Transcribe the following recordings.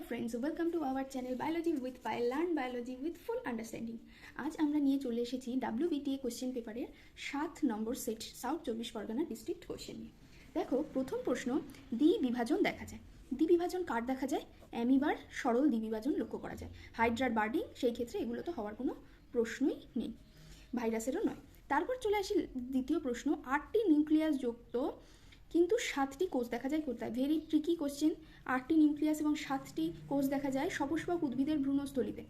friends, welcome to our channel Biology with Payal, Learn Biology with full understanding. আজ আমরা নিয়ে চলে এসেছি WBTA কোশ্চেন পেপারের 7 নম্বর set south 24 Parganas district question নিয়ে। দেখো, প্রথম প্রশ্ন, দ্বিবিভাজন দেখা যায়। দ্বিবিভাজন কার দেখা যায়? অ্যামিবার সরল দ্বিবিভাজন লক্ষ্য করা যায়। হাইড্রার বার্ডিং, সেই ক্ষেত্রে এগুলো তো হওয়ার কোনো প্রশ্নই নেই, ভাইরাসেরও নয়। তারপর চলে আসি দ্বিতীয় প্রশ্ন, 8টি নিউক্লিয়াস যুক্ত কিন্তু 7টি কোষ দেখা যায় কোথায়? Very tricky question. 8টি নিউক্লিয়াস এবং 7টি কোষ দেখা যায় সপুষ্পক উদ্ভিদের ভ্রূণস্থলিতে।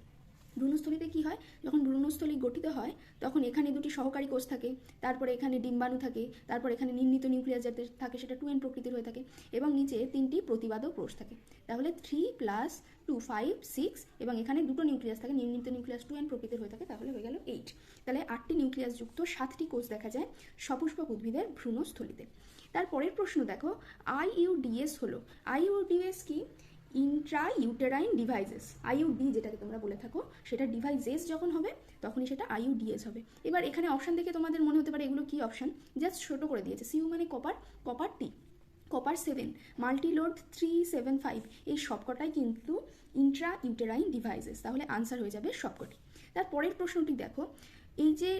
ভ্রূণস্থলিতে কি হয়? যখন ভ্রূণস্থলী গঠিত হয় তখন এখানে দুটি সহকারী কোষ থাকে, তারপরে এখানে ডিম্বাণু থাকে, তারপর এখানে নির্মিত নিউক্লিয়াস যাতে থাকে সেটা 2n প্রকৃতির হয়ে থাকে, এবং নিচে 3টি প্রতিবাদক কোষ থাকে। তাহলে 3 + 2 5 6, এবং এখানে দুটো নিউক্লিয়াস থাকে, নির্মিত নিউক্লিয়াস 2n প্রকৃতির হয়ে থাকে, তাহলে হয়ে গেল 8। তাহলে 8টি নিউক্লিয়াস যুক্ত 7টি কোষ দেখা যায় সপুষ্পক উদ্ভিদের ভ্রূণস্থলিতে। তারপরের প্রশ্ন দেখো, IUDS হলো, IUDS কি? Intra uterine devices. IUD যেটাকে তোমরা বলে থাকো, সেটা ডিভাইসেস যখন হবে তখনই সেটা IUDS হবে। এবার এখানে অপশান দেখে তোমাদের মনে হতে পারে এগুলো কি অপশান, জাস্ট ছোটো করে দিয়েছে। সিউ মানে কপার, কপার টি, কপার 7, মাল্টিলোড 375, এই সবকটাই কিন্তু ইন্ট্রা ইউটেরাইন ডিভাইসেস। তাহলে আনসার হয়ে যাবে সবকটি। তারপরের প্রশ্নটি দেখো, এই যে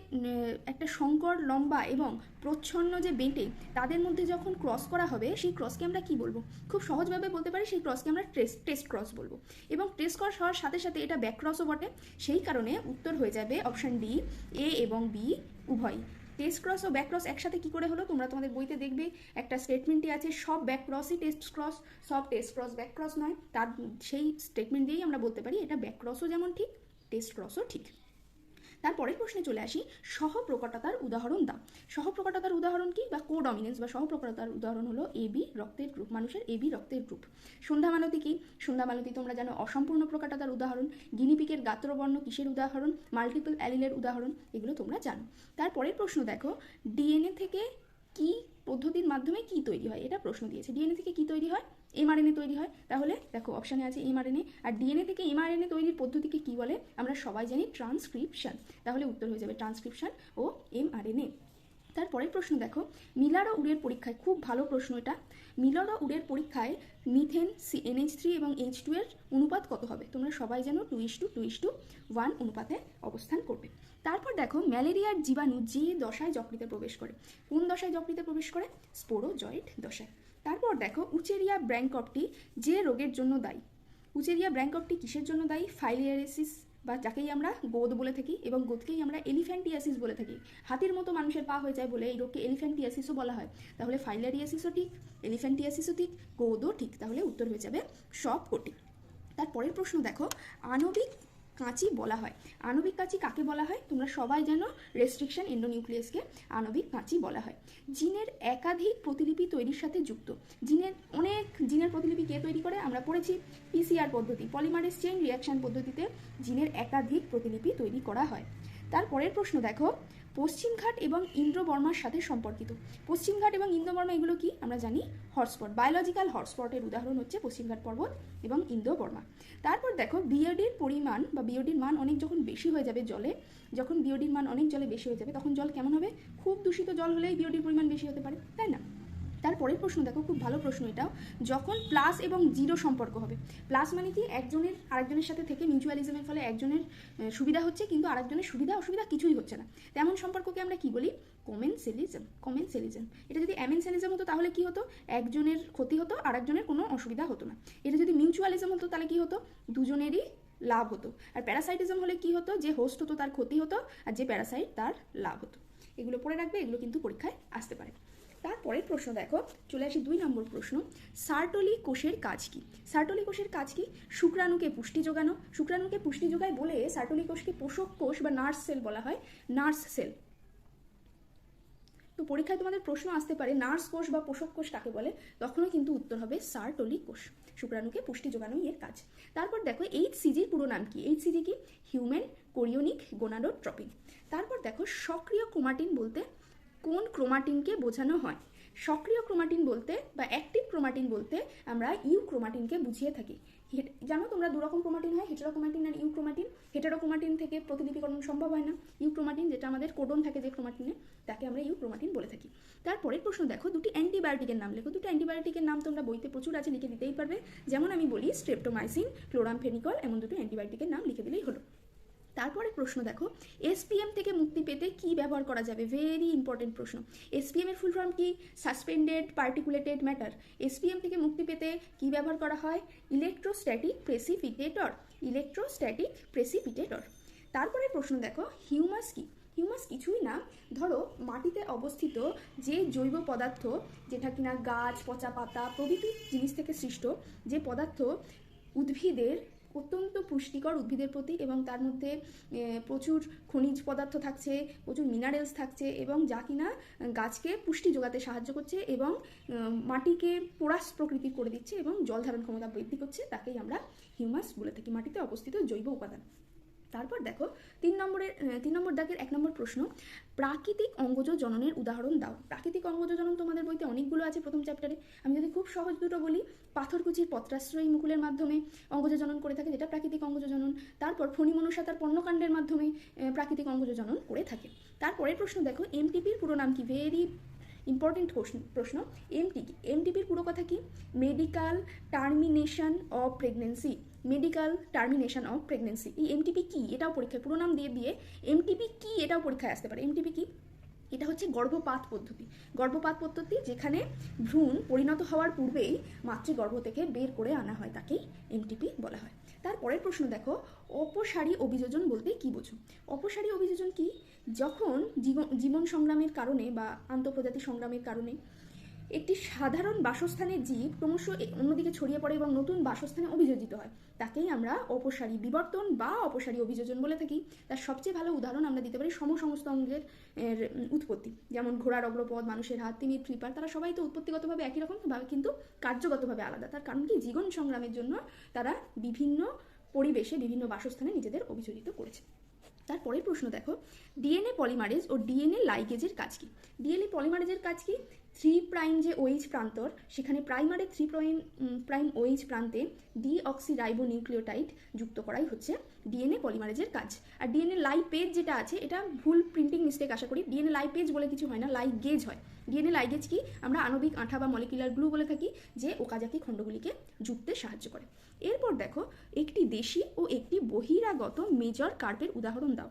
একটা সংকর লম্বা এবং প্রচ্ছন্ন যে বেঁটে, তাদের মধ্যে যখন ক্রস করা হবে সেই ক্রসকে আমরা কি বলবো? খুব সহজভাবে বলতে পারি, সেই ক্রসকে আমরা টেস্ট ক্রস বলবো। এবং টেস্ট ক্রস হওয়ার সাথে সাথে এটা ব্যাক ক্রসও বটে, সেই কারণে উত্তর হয়ে যাবে অপশান ডি, এ এবং বি উভয়। টেস্ট ক্রস ও ব্যাক ক্রস একসাথে কি করে হলো? তোমরা তোমাদের বইতে দেখবে একটা স্টেটমেন্টই আছে, সব ব্যাক ক্রসই টেস্ট ক্রস, সব টেস্ট ক্রস ব্যাক ক্রস নয়। তার সেই স্টেটমেন্ট দিয়েই আমরা বলতে পারি এটা ব্যাক ক্রসও যেমন ঠিক, টেস্ট ক্রসও ঠিক। তারপরের প্রশ্নে চলে আসি, সহপ্রকটতার উদাহরণ দাও। সহপ্রকটতার উদাহরণ কি, বা কোডমিনেন্স বা সহপ্রকটতার উদাহরণ হলো AB রক্তের গ্রুপ, মানুষের AB রক্তের গ্রুপ। সন্ধ্যামালতি কি? সন্ধ্যামালতি তোমরা জানো অসম্পূর্ণ প্রকটতার উদাহরণ। গিনিপিকের গাত্রবর্ণ কিসের উদাহরণ? মাল্টিপল অ্যালিলের উদাহরণ। এগুলো তোমরা জানো। তারপরের প্রশ্ন দেখো, DNA থেকে কি পদ্ধতির মাধ্যমে কি তৈরি হয়? এটা প্রশ্ন দিয়েছে। DNA থেকে কি তৈরি হয়? mRNA তৈরি হয়। তাহলে দেখো অপশানে আছে mRNA। আর DNA থেকে mRNA তৈরির পদ্ধতিকে কি বলে? আমরা সবাই জানি ট্রান্সক্রিপশন। তাহলে উত্তর হয়ে যাবে ট্রান্সক্রিপশন ও mRNA। তারপরের প্রশ্ন দেখো, মিলার ও উডের পরীক্ষায়, খুব ভালো প্রশ্ন এটা, মিলার ও উডের পরীক্ষায় মিথেন NH3 এবং H2 এর অনুপাত কত হবে? তোমরা সবাই জানো 2:1 অনুপাতে অবস্থান করবে। তারপর দেখো, ম্যালেরিয়ার জীবাণু যে দশায় যকৃতে প্রবেশ করে, কোন দশায় যকৃতে প্রবেশ করে? স্পোরোজয়েড দশায়। তারপর দেখো, উচেরিয়া ব্র্যাঙ্কপটি যে রোগের জন্য দায়ী। উচেরিয়া ব্র্যাঙ্কপটি কিসের জন্য দায়ী? ফাইলিয়ারিসিস, বা যাকেই আমরা গোদ বলে থাকি, এবং গোদকেই আমরা এলিফ্যান্টিয়াসিস বলে থাকি। হাতির মতো মানুষের পা হয়ে যায় বলে এই রোগকে এলিফ্যান্টিয়াসিসও বলা হয়। তাহলে ফাইলিয়ারিয়াসিসও ঠিক, এলিফ্যান্টিয়াসিসও ঠিক, গোদও ঠিক। তাহলে উত্তর হয়ে যাবে সব কোটি। তারপরের প্রশ্ন দেখো, আণবিক কাঁচি বলা হয়। আণবিক কাঁচি কাকে বলা হয়? তোমরা সবাই জানো রেস্ট্রিকশন এন্ডোনিউক্লিয়াসকে আণবিক কাঁচি বলা হয়। জিনের একাধিক প্রতিলিপি তৈরির সাথে যুক্ত। জিনের প্রতিলিপি কে তৈরি করে? আমরা পড়েছি PCR পদ্ধতি, পলিমারেজ চেইন রিয়াকশন পদ্ধতিতে জিনের একাধিক প্রতিলিপি তৈরি করা হয়। তারপরের প্রশ্ন দেখো, পশ্চিমঘাট এবং ইন্দ্রবর্মার সাথে সম্পর্কিত। পশ্চিমঘাট এবং ইন্দ্রবর্মা এগুলো কি? আমরা জানি হটস্পট, বায়োলজিক্যাল হটস্পটের উদাহরণ হচ্ছে পশ্চিমঘাট পর্বত এবং ইন্দ্রবর্মা। তারপর দেখো, বিওডির পরিমাণ বা বিওডির মান অনেক যখন বেশি হয়ে যাবে জলে, যখন বিওডির মান অনেক জলে বেশি হয়ে যাবে তখন জল কেমন হবে? খুব দূষিত জল হলেই বিওডির পরিমাণ বেশি হতে পারে, তাই না? তারপরের প্রশ্ন দেখো, খুব ভালো প্রশ্ন এটাও, যখন প্লাস এবং জিরো সম্পর্ক হবে। প্লাস মানে কি? একজনের আরেকজনের সাথে থেকে মিউচুয়ালিজমের ফলে একজনের সুবিধা হচ্ছে কিন্তু আরেকজনের সুবিধা অসুবিধা কিছুই হচ্ছে না, তেমন সম্পর্ককে আমরা কি বলি? কমেনসেলিজম। কমেনসেলিজম। এটা যদি অ্যামেনসেলিজম হতো তাহলে কি হতো? একজনের ক্ষতি হতো, আরেকজনের কোনো অসুবিধা হতো না। এটা যদি মিউচুয়ালিজম হতো তাহলে কি হতো? দুজনেরই লাভ হতো। আর প্যারাসাইটিজম হলে কি হতো? যে হোস্ট হতো তার ক্ষতি হতো, আর যে প্যারাসাইট তার লাভ হতো। এগুলো পড়ে রাখবে, এগুলো কিন্তু পরীক্ষায় আসতে পারে। তারপরের প্রশ্ন দেখো, চলে আসি 2 নম্বর প্রশ্ন, সার্টোলি কোষের কাজ কি? সার্টোলি কোষের কাজ কি? শুক্রাণুকে পুষ্টি যোগানো। শুক্রাণুকে পুষ্টি যোগায় বলে সার্টোলি কোষকে পোষক কোষ বা নার্স সেল বলা হয়, নার্স সেল। তো পরীক্ষায় তোমাদের প্রশ্ন আসতে পারে নার্স কোষ বা পোষক কোষ কাকে বলে, তখনও কিন্তু উত্তর হবে সার্টোলি কোষ। শুক্রাণুকে পুষ্টি যোগানোই এর কাজ। তারপর দেখো, HCGর পুরো নাম কি? HCG কি? Human chorionic gonadotropin. তারপর দেখো, সক্রিয় ক্রোমাটিন বলতে কোন ক্রোমাটিনকে বোঝানো হয়? সক্রিয় ক্রোমাটিন বলতে বা অ্যাক্টিভ ক্রোমাটিন বলতে আমরা ইউক্রোমাটিনকে বুঝিয়ে থাকি। জানো তোমরা দুরকম ক্রোমাটিন হয়, হেটেরোক্রোমাটিন আর ইউক্রোমাটিন। হেটেরোক্রোমাটিন থেকে প্রতিলিপিকরণ সম্ভব হয় না। ইউক্রোমাটিন, যেটা আমাদের কোডন থাকে যে ক্রোমাটিনে, তাকে আমরা ইউক্রোমাটিন বলে থাকি। তারপরের প্রশ্ন দেখো, দুটি অ্যান্টিবায়োটিকের নাম লেখো। দুটি অ্যান্টিবায়োটিকের নাম তোমরা বইতে প্রচুর আছে, লিখে দিতেই পারবে। যেমন আমি বলি স্ট্রেপ্টোমাইসিন, ক্লোরামফেনিকল, এমন দুটো অ্যান্টিবায়োটিকের নাম লিখে দিলেই হলো। তারপরে প্রশ্ন দেখো, এসপিএম থেকে মুক্তি পেতে কি ব্যবহার করা যাবে? ভেরি ইম্পর্টেন্ট প্রশ্ন। এসপিএম এর ফুল ফর্ম কি? Suspended particulated matter. এসপিএম থেকে মুক্তি পেতে কি ব্যবহার করা হয়? Electrostatic precipitator. Electrostatic precipitator. তারপরে প্রশ্ন দেখো, হিউমাস কি? হিউমাস কিছুই না, ধরো মাটিতে অবস্থিত যে জৈব পদার্থ, যেটা কিনা গাছ, পচা পাতা প্রভৃতি জিনিস থেকে সৃষ্ট, যে পদার্থ উদ্ভিদের অত্যন্ত পুষ্টিকর উদ্ভিদের প্রতি, এবং তার মধ্যে প্রচুর খনিজ পদার্থ থাকছে, প্রচুর মিনারেলস থাকছে, এবং যা কিনা গাছকে পুষ্টি যোগাতে সাহায্য করছে এবং মাটিকে পোরাস প্রকৃতির করে দিচ্ছে এবং জল ধারণ ক্ষমতা বৃদ্ধি করছে, তাকেই আমরা হিউমাস বলে থাকি, মাটিতে অবস্থিত জৈব উপাদান। তারপর দেখো 3 নম্বর দাগের 1 নম্বর প্রশ্ন, প্রাকৃতিক অঙ্গজ জননের উদাহরণ দাও। প্রাকৃতিক অঙ্গজ জনন তোমাদের বইতে অনেকগুলো আছে প্রথম চ্যাপ্টারে। আমি যদি খুব সহজ দুটো বলি, পাথরকুচির পত্রাশ্রয়ী মুকুলের মাধ্যমে অঙ্গজ জনন করে থাকে, যেটা প্রাকৃতিক অঙ্গজ জনন। তারপর ফণী মনসা তার পর্ণকাণ্ডের মাধ্যমে প্রাকৃতিক অঙ্গজ জনন করে থাকে। তারপরের প্রশ্ন দেখো, এমটিপির পুরো নাম কি? ভেরি ইম্পর্টেন্ট প্রশ্ন। এমটিপির পুরো কথা কি? Medical termination of pregnancy. Medical termination of pregnancy. এই এমটিপি কি এটাও পরীক্ষায়, পুরো নাম দিয়ে এমটিপি কি এটাও পরীক্ষায় আসতে পারে। এমটিপি কি? এটা হচ্ছে গর্ভপাত পদ্ধতি। গর্ভপাত পদ্ধতি যেখানে ভ্রূণ পরিণত হওয়ার পূর্বেই মাতৃগর্ভ থেকে বের করে আনা হয়, তাকেই এমটিপি বলা হয়। তারপরের প্রশ্ন দেখো, অপসারী অভিযোজন বলতে কি বোঝো? অপসারী অভিযোজন কি? যখন জীবন সংগ্রামের কারণে বা আন্তঃপ্রজাতি সংগ্রামের কারণে একটি সাধারণ বাসস্থানের জীব ক্রমশ অন্যদিকে ছড়িয়ে পড়ে এবং নতুন বাসস্থানে অভিযোজিত হয়, তাকেই আমরা অপসারী বিবর্তন বা অপসারী অভিযোজন বলে থাকি। তার সবচেয়ে ভালো উদাহরণ আমরা দিতে পারি সমস্ত অঙ্গের উৎপত্তি, যেমন ঘোড়ার অগ্রপদ, মানুষের হাত, তিমির ফ্লিপার, তারা সবাই তো উৎপত্তিগতভাবে একই রকম ভাবে কিন্তু কার্যগতভাবে আলাদা। তার কারণ কি? জীবন সংগ্রামের জন্য তারা বিভিন্ন পরিবেশে বিভিন্ন বাসস্থানে নিজেদের অভিযোজিত করেছে। তারপরের প্রশ্ন দেখো, ডিএনএ পলিমারেজ ও ডিএনএ লাইগেজের কাজ কি? ডিএনএ পলিমারেজের কাজ কি? 3' যে OH প্রান্তর, সেখানে প্রাইমারে 3' OH প্রান্তে ডিঅক্সিরাইবোনিউক্লিওটাইড যুক্ত করাই হচ্ছে ডিএনএ পলিমারেজের কাজ। আর ডিএনএ লাইপেজ যেটা আছে, এটা ভুল প্রিন্টিং মিস্টেক আশা করি, ডিএনএ লাইপেজ বলে কিছু হয় না, লাইগেজ হয়। ডিএনএ লাইগেজ কি? আমরা আণবিক আঠা বা মলিকুলার গ্লু বলে থাকি, যে ওকাজাকি খণ্ডগুলিকে জুড়তে সাহায্য করে। এরপর দেখো, একটি দেশি ও একটি বহিরাগত মেজর কার্পের উদাহরণ দাও।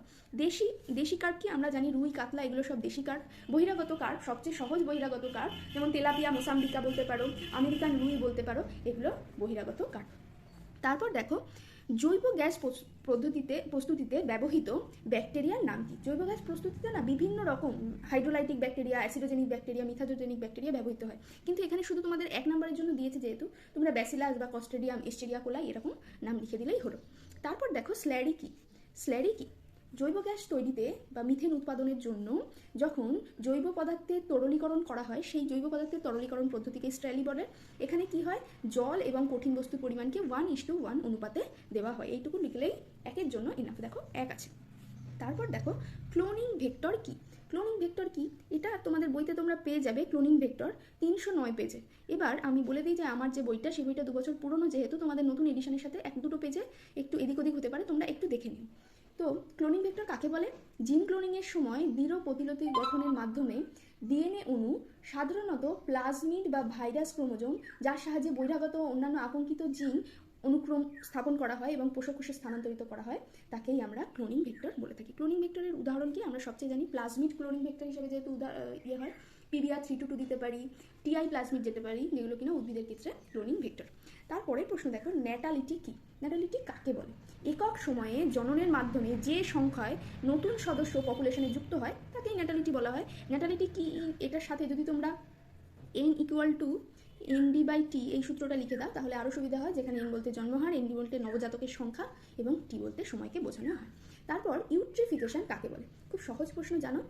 দেশি কার্প কি? আমরা জানি রুই, কাতলা, এগুলো সব দেশি কার্প। বহিরাগত কার্প, সবচেয়ে সহজ বহিরাগত কার্প, যেমন তেলাপিয়া, মোসাম্বিকা বলতে পারো, আমেরিকান রুই বলতে পারো, এগুলো বহিরাগত কার্প। তারপর দেখো, জৈব গ্যাস প্রস্তুতিতে ব্যবহৃত ব্যাকটেরিয়ার নাম কি? জৈব গ্যাস প্রস্তুতিতে না বিভিন্ন রকম হাইড্রোলাইটিক ব্যাকটেরিয়া, অ্যাসিডোজেনিক ব্যাকটেরিয়া, মিথাজোজেনিক ব্যাকটেরিয়া ব্যবহৃত হয়, কিন্তু এখানে শুধু তোমাদের 1 নম্বরের জন্য দিয়েছে, যেহেতু তোমরা ব্যাসিলাস বা কস্ট্রেডিয়াম, এস্টেরিয়া কোলাই এরকম নাম লিখে দিলেই হলো। তারপর দেখো, স্ল্যারি কি? স্ল্যারি কি? জৈব গ্যাস তৈরিতে বা মিথেন উৎপাদনের জন্য যখন জৈব পদার্থের তরলীকরণ করা হয়, সেই জৈব পদার্থের তরলীকরণ পদ্ধতিকে স্ট্র্যালি বলে। এখানে কি হয়? জল এবং কঠিন বস্তুর পরিমাণকে 1:1 অনুপাতে দেওয়া হয়। এইটুকু লিখলেই একের জন্য ইনাফ। দেখো 1 আছে। তারপর দেখো, ক্লোনিং ভেক্টর কি? ক্লোনিং ভেক্টর কি? এটা তোমাদের বইতে তোমরা পেয়ে যাবে, ক্লোনিং ভেক্টর 309 পেজে। এবার আমি বলে দিই যে আমার যে বইটা, সেই বইটা 2 বছর পুরনো, যেহেতু তোমাদের নতুন এডিশনের সাথে 1-2 পেজে একটু এদিক ওদিক হতে পারে, তোমরা একটু দেখে নিও। তো ক্লোনিং ভেক্টর কাকে বলে? জিন ক্লোনিংয়ের সময় দৃঢ় প্রতিলিপি গঠনের মাধ্যমে ডিএনএ অণু, সাধারণত প্লাজমিড বা ভাইরাস ক্রোমোজোম, যার সাহায্যে বহিরাগত অন্যান্য আকাঙ্ক্ষিত জিন অনুক্রম স্থাপন করা হয় এবং পোষকোষে স্থানান্তরিত করা হয়, তাকেই আমরা ক্লোনিং ভেক্টর বলে থাকি। ক্লোনিং ভেক্টরের উদাহরণ কি? আমরা সবচেয়ে জানি প্লাজমিড ক্লোনিং ভেক্টর হিসেবে যেহেতু হয়, PBR322 দিতে পারি, TI প্লাজমিড যেতে পারি, যেগুলো কিনা উদ্ভিদের ক্ষেত্রে ক্লোনিং ভেক্টর। তারপরে প্রশ্ন দেখো, ন্যাটালিটি কি? ন্যাটালিটি কাকে বলে? একক সময়ে জননের মাধ্যমে যে সংখ্যায় নতুন সদস্য পপুলেশনে যুক্ত হয়, তাকেই ন্যাটালিটি বলা হয়। ন্যাটালিটি কি? এটার সাথে যদি তোমরা N=ND/T এই সূত্রটা লিখে দাও, তাহলে আরও সুবিধা হয়, যেখানে N বলতে জন্মহার, ND বলতে নবজাতকের সংখ্যা এবং T বলতে সময়কে বোঝানো হয়। তারপর ইউট্রিফিকেশন কাকে বলে? খুব সহজ প্রশ্ন, জানো,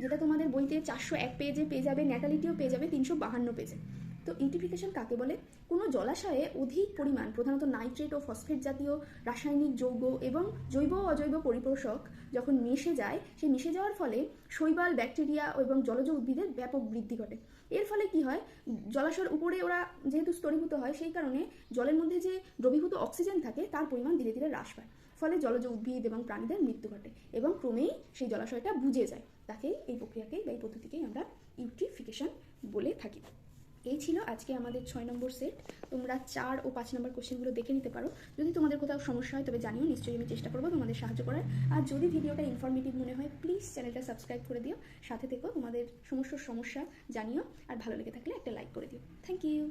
যেটা তোমাদের বইতে 401 পেজে পেয়ে যাবে, ন্যাটালিটিও পেয়ে যাবে 352 পেজে। তো ইউট্রিফিকেশন কাকে বলে? কোনো জলাশয়ে অধিক পরিমাণ প্রধানত নাইট্রেট ও ফসফেট জাতীয় রাসায়নিক যৌগ এবং জৈব ও অজৈব পরিপোষক যখন মিশে যায়, সেই মিশে যাওয়ার ফলে শৈবাল, ব্যাকটেরিয়া এবং জলজ উদ্ভিদের ব্যাপক বৃদ্ধি ঘটে। এর ফলে কি হয়, জলাশয়ের উপরে ওরা যেহেতু স্তরীভূত হয়, সেই কারণে জলের মধ্যে যে দ্রবীভূত অক্সিজেন থাকে তার পরিমাণ ধীরে ধীরে হ্রাস পায়, ফলে জলজ উদ্ভিদ এবং প্রাণীদের মৃত্যু ঘটে এবং ক্রমেই সেই জলাশয়টা বুজে যায়। তাকেই, এই প্রক্রিয়াকেই বা এই পদ্ধতিকেই আমরা ইউট্রিফিকেশন বলে থাকি। এই ছিল আজকে আমাদের 6 নম্বর সেট। তোমরা 4 ও 5 নম্বর কোশ্চেনগুলো দেখে নিতে পারো। যদি তোমাদের কোথাও সমস্যা হয় তবে জানিও, নিশ্চয়ই আমি চেষ্টা করবো তোমাদের সাহায্য করার। আর যদি ভিডিওটা ইনফরমেটিভ মনে হয় প্লিজ চ্যানেলটা সাবস্ক্রাইব করে দিও, সাথে থেকো, তোমাদের সমস্যা জানিও, আর ভালো লেগে থাকলে একটা লাইক করে দিও। Thank you.